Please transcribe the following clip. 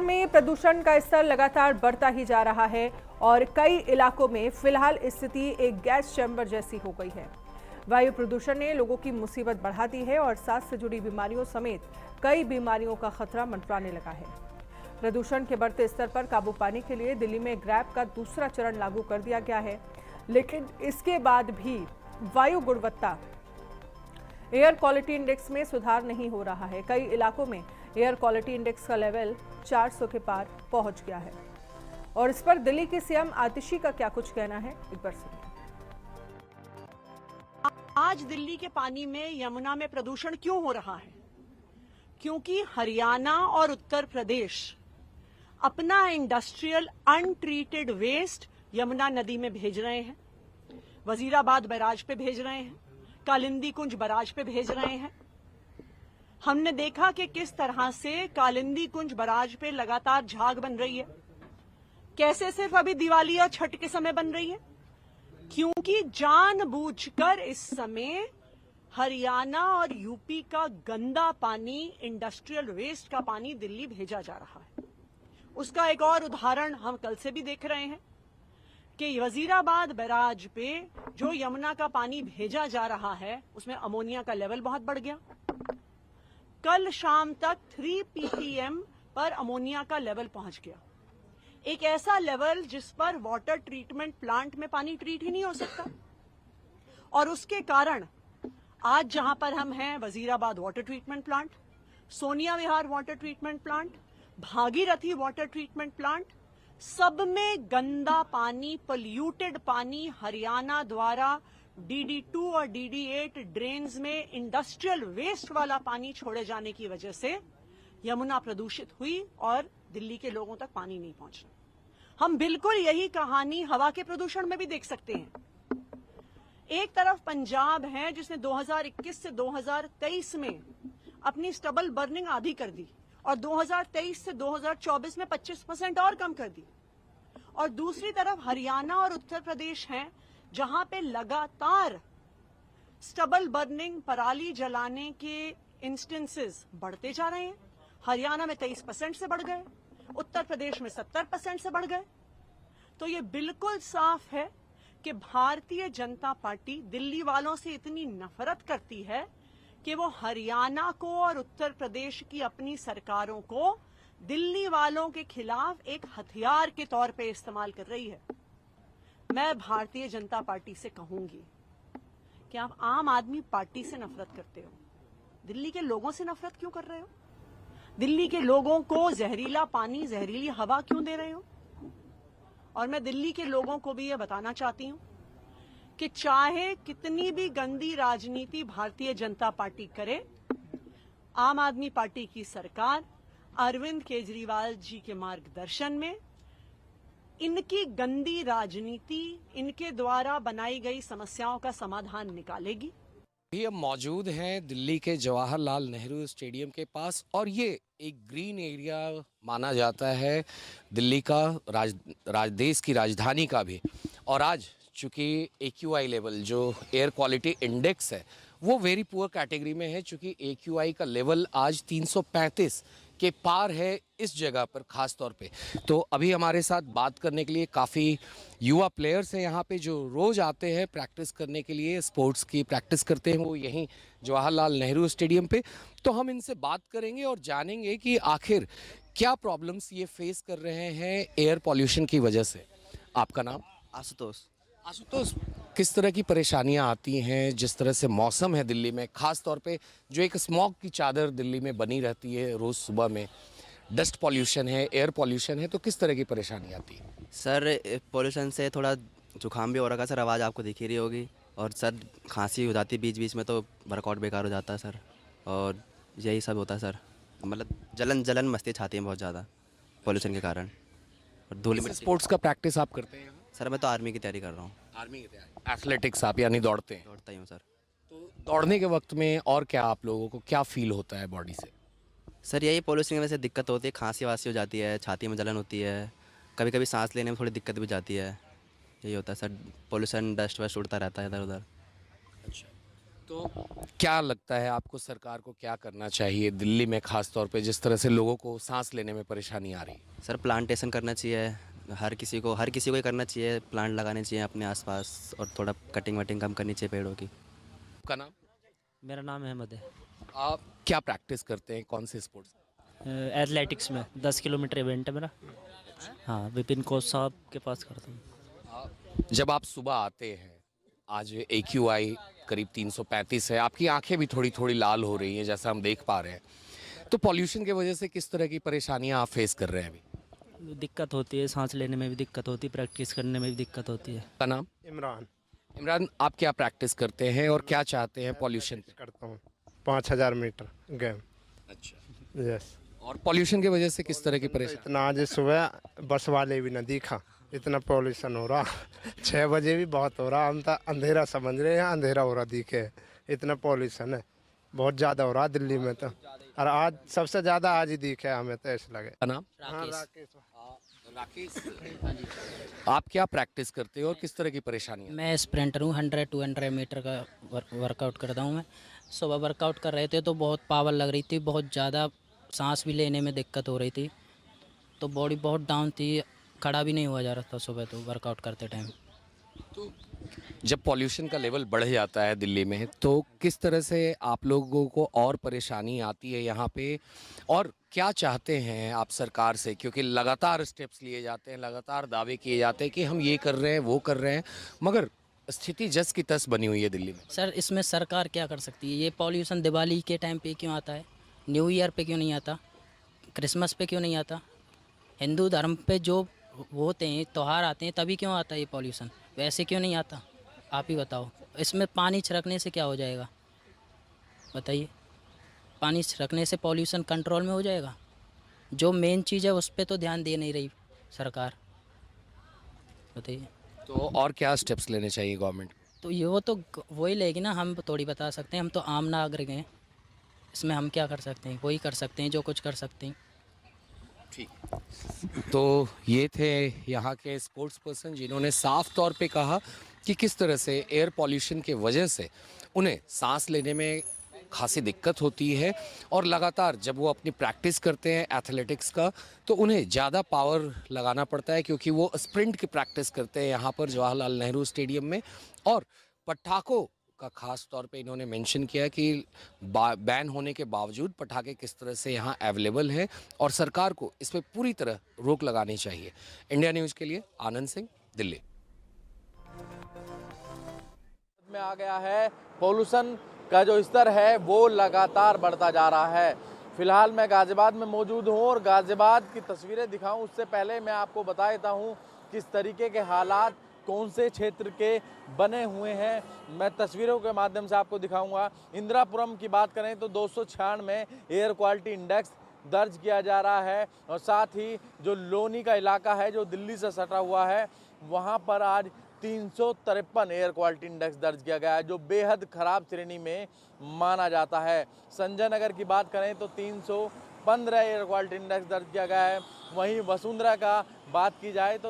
में प्रदूषण का स्तर लगातार बढ़ता ही जा रहा है और कई इलाकों में फिलहाल स्थिति एक गैस चैम्बर जैसी हो गई है। वायु प्रदूषण ने लोगों की मुसीबत बढ़ा दी है और सांस से जुड़ी बीमारियों समेत कई बीमारियों का खतरा मंडराने लगा है। प्रदूषण के बढ़ते स्तर पर काबू पाने के लिए दिल्ली में ग्रैप का दूसरा चरण लागू कर दिया गया है, लेकिन इसके बाद भी वायु गुणवत्ता एयर क्वालिटी इंडेक्स में सुधार नहीं हो रहा है। कई इलाकों में एयर क्वालिटी इंडेक्स का लेवल 400 के पार पहुंच गया है और इस पर दिल्ली की सीएम आतिशी का क्या कुछ कहना है, एक बार सुनिए। आज दिल्ली के पानी में, यमुना में प्रदूषण क्यों हो रहा है? क्योंकि हरियाणा और उत्तर प्रदेश अपना इंडस्ट्रियल अनट्रीटेड वेस्ट यमुना नदी में भेज रहे हैं, वजीराबाद बैराज पे भेज रहे हैं, कालिंदी कुंज बैराज पे भेज रहे हैं। हमने देखा कि किस तरह से कालिंदी कुंज बैराज पे लगातार झाग बन रही है, कैसे सिर्फ अभी दिवाली और छठ के समय बन रही है, क्योंकि जानबूझकर इस समय हरियाणा और यूपी का गंदा पानी, इंडस्ट्रियल वेस्ट का पानी दिल्ली भेजा जा रहा है। उसका एक और उदाहरण हम कल से भी देख रहे हैं कि वजीराबाद बैराज पे जो यमुना का पानी भेजा जा रहा है उसमें अमोनिया का लेवल बहुत बढ़ गया। कल शाम तक 3 ppm पर अमोनिया का लेवल पहुंच गया, एक ऐसा लेवल जिस पर वाटर ट्रीटमेंट प्लांट में पानी ट्रीट ही नहीं हो सकता। और उसके कारण आज जहां पर हम हैं, Wazirabad water treatment plant, Sonia Vihar water treatment plant, Bhagirathi water treatment plant, सब में गंदा पानी, पोल्यूटेड पानी हरियाणा द्वारा DD2 और DD8 ड्रेन्स में इंडस्ट्रियल वेस्ट वाला पानी छोड़े जाने की वजह से यमुना प्रदूषित हुई और दिल्ली के लोगों तक पानी नहीं पहुंच रहा। हम बिल्कुल यही कहानी हवा के प्रदूषण में भी देख सकते हैं। एक तरफ पंजाब है जिसने 2021 से 2023 में अपनी स्टबल बर्निंग आधी कर दी और 2023 से 2024 में 25% और कम कर दी, और दूसरी तरफ हरियाणा और उत्तर प्रदेश हैं जहां पे लगातार स्टबल बर्निंग, पराली जलाने के इंस्टेंसेस बढ़ते जा रहे हैं। हरियाणा में 23% से बढ़ गए, उत्तर प्रदेश में 70% से बढ़ गए। तो ये बिल्कुल साफ है कि भारतीय जनता पार्टी दिल्ली वालों से इतनी नफरत करती है कि वो हरियाणा को और उत्तर प्रदेश की अपनी सरकारों को दिल्ली वालों के खिलाफ एक हथियार के तौर पे इस्तेमाल कर रही है। मैं भारतीय जनता पार्टी से कहूंगी कि आप आम आदमी पार्टी से नफरत करते हो, दिल्ली के लोगों से नफरत क्यों कर रहे हो? दिल्ली के लोगों को जहरीला पानी, जहरीली हवा क्यों दे रहे हो? और मैं दिल्ली के लोगों को भी ये बताना चाहती हूं कि चाहे कितनी भी गंदी राजनीति भारतीय जनता पार्टी करे, आम आदमी पार्टी की सरकार अरविंद केजरीवाल जी के मार्गदर्शन में इनकी गंदी राजनीति, इनके द्वारा बनाई गई समस्याओं का समाधान निकालेगी। ये मौजूद हैं दिल्ली के जवाहरलाल नेहरू स्टेडियम के पास और ये एक ग्रीन एरिया माना जाता है दिल्ली का, देश की राजधानी का भी। और आज चूँकि AQI लेवल जो एयर क्वालिटी इंडेक्स है वो वेरी पुअर कैटेगरी में है, चूँकि AQI का लेवल आज 335 के पार है इस जगह पर ख़ास तौर पे। तो अभी हमारे साथ बात करने के लिए काफ़ी युवा प्लेयर्स हैं यहाँ पे जो रोज़ आते हैं प्रैक्टिस करने के लिए, स्पोर्ट्स की प्रैक्टिस करते हैं वो यहीं जवाहरलाल नेहरू स्टेडियम पे। तो हम इनसे बात करेंगे और जानेंगे कि आखिर क्या प्रॉब्लम्स ये फेस कर रहे हैं एयर पॉल्यूशन की वजह से। आपका नाम? आशुतोष। आशुतोष, किस तरह की परेशानियां आती हैं जिस तरह से मौसम है दिल्ली में, ख़ास तौर पे जो एक स्मॉग की चादर दिल्ली में बनी रहती है रोज़ सुबह में, डस्ट पॉल्यूशन है, एयर पॉल्यूशन है, तो किस तरह की परेशानी आती है? सर पोल्यूशन से थोड़ा जुकाम भी हो रहा है सर, आवाज़ आपको दिख ही रही होगी, और सर खांसी हो जाती है बीच बीच में, तो वर्कआउट बेकार हो जाता है सर, और यही सब होता है सर। मतलब जलन मस्ती छाती में बहुत ज़्यादा पोल्यूशन के कारण। और धूल मिट्टी। स्पोर्ट्स का प्रैक्टिस आप करते हैं? सर मैं तो आर्मी की तैयारी कर रहा हूँ। आर्मी की तैयारी, एथलेटिक्स आप यानी दौड़ते हैं? दौड़ता ही हूँ सर। तो दौड़ने के वक्त में और क्या आप लोगों को क्या फील होता है बॉडी से? सर यही पोल्यूशन की वजह से दिक्कत होती है, खांसी वासी हो जाती है, छाती में जलन होती है, कभी कभी सांस लेने में थोड़ी दिक्कत भी जाती है, यही होता है सर। पोल्यूशन, डस्ट वस्ट उड़ता रहता है इधर उधर। अच्छा, तो क्या लगता है आपको सरकार को क्या करना चाहिए दिल्ली में खास तौर पे जिस तरह से लोगों को सांस लेने में परेशानी आ रही है? सर प्लांटेशन करना चाहिए, हर किसी को ही करना चाहिए, प्लांट लगाने चाहिए अपने आसपास, और थोड़ा कटिंग वटिंग कम करनी चाहिए पेड़ों की। आपका नाम? मेरा नाम अहमद है। आप क्या प्रैक्टिस करते हैं, कौन से स्पोर्ट्स? एथलेटिक्स में 10 किलोमीटर इवेंट है मेरा। हाँ, विपिन कोच साहब के पास करता हूँ। जब आप सुबह आते हैं, आज AQI करीब 335 है, आपकी आंखें भी थोड़ी थोड़ी लाल हो रही हैं जैसा हम देख पा रहे हैं, तो पॉल्यूशन की वजह से किस तरह की परेशानियां आप फेस कर रहे हैं अभी? दिक्कत होती है, सांस लेने में भी दिक्कत होती है, प्रैक्टिस करने में भी दिक्कत होती है। का नाम? इमरान। इमरान, आप क्या प्रैक्टिस करते हैं और क्या चाहते हैं पॉल्यूशन पे? करता हूँ 5000 मीटर गेम। अच्छा। यस। और पॉल्यूशन की वजह से किस तरह की परेशानी? इतना आज सुबह बस वाले भी न दिखा, इतना पॉल्यूशन हो रहा 6 बजे भी बहुत हो रहा, हम तो अंधेरा समझ रहे हैं, अंधेरा हो रहा दिखे, इतना पॉल्यूशन है, बहुत ज़्यादा हो रहा दिल्ली में तो। और आज सबसे ज़्यादा आज ही दिखे हमें तो ऐसा लगे। का नाम? हाँ, राकेश। आप क्या प्रैक्टिस करते हो और किस तरह की परेशानी? मैं स्प्रिंटर हूँ, 100-200 मीटर का वर्कआउट करता हूँ मैं। सुबह वर्कआउट कर रहे थे तो बहुत पावर लग रही थी, बहुत ज़्यादा सांस भी लेने में दिक्कत हो रही थी, तो बॉडी बहुत डाउन थी, खड़ा भी नहीं हुआ जा रहा था सुबह तो वर्कआउट करते टाइम। तो जब पॉल्यूशन का लेवल बढ़ जाता है दिल्ली में, तो किस तरह से आप लोगों को और परेशानी आती है यहाँ पे, और क्या चाहते हैं आप सरकार से? क्योंकि लगातार स्टेप्स लिए जाते हैं, लगातार दावे किए जाते हैं कि हम ये कर रहे हैं, वो कर रहे हैं, मगर स्थिति जस की तस बनी हुई है दिल्ली में। सर इसमें सरकार क्या कर सकती है? ये पॉल्यूशन दिवाली के टाइम पे क्यों आता है, न्यू ईयर पे क्यों नहीं आता, क्रिसमस पे क्यों नहीं आता? हिंदू धर्म पे जो होते हैं त्यौहार आते हैं तभी क्यों आता है ये पॉल्यूशन, वैसे क्यों नहीं आता? आप ही बताओ। इसमें पानी छिड़कने से क्या हो जाएगा बताइए? पानी छिड़कने से पॉल्यूशन कंट्रोल में हो जाएगा? जो मेन चीज़ है उस पर तो ध्यान दे नहीं रही सरकार, बताइए। तो और क्या स्टेप्स लेने चाहिए गवर्नमेंट? तो ये वो तो वही लेगी ना, हम थोड़ी बता सकते हैं, हम तो आम नागरिक हैं, इसमें हम क्या कर सकते हैं? वही कर सकते हैं जो कुछ कर सकते हैं। ठीक। तो ये थे यहाँ के स्पोर्ट्स पर्सन जिन्होंने साफ तौर पे कहा कि किस तरह से एयर पॉल्यूशन के वजह से उन्हें सांस लेने में खासी दिक्कत होती है, और लगातार जब वो अपनी प्रैक्टिस करते हैं एथलेटिक्स का तो उन्हें ज़्यादा पावर लगाना पड़ता है, क्योंकि वो स्प्रिंट की प्रैक्टिस करते हैं यहाँ पर जवाहरलाल नेहरू स्टेडियम में। और पटाखों का खास तौर पे इन्होंने मेंशन किया कि बैन होने के बावजूद पटाखे किस तरह से यहाँ अवेलेबल हैं, और सरकार को इस पर पूरी तरह रोक लगानी चाहिए। इंडिया न्यूज़ के लिए आनंद सिंह, दिल्ली। में आ गया है, पॉल्यूशन का जो स्तर है वो लगातार बढ़ता जा रहा है। फिलहाल मैं गाजियाबाद में मौजूद हूँ और गाजियाबाद की तस्वीरें दिखाऊं उससे पहले मैं आपको बता देता हूँ किस तरीके के हालात कौन से क्षेत्र के बने हुए हैं। मैं तस्वीरों के माध्यम से आपको दिखाऊंगा। इंदिरापुरम की बात करें तो 296 में एयर क्वालिटी इंडेक्स दर्ज किया जा रहा है, और साथ ही जो लोनी का इलाका है जो दिल्ली से सटा हुआ है वहाँ पर आज 353 एयर क्वालिटी इंडेक्स दर्ज किया गया है, जो बेहद खराब श्रेणी में माना जाता है। संजय नगर की बात करें तो 315 एयर क्वालिटी इंडेक्स दर्ज किया गया है। वहीं वसुंधरा का बात की जाए तो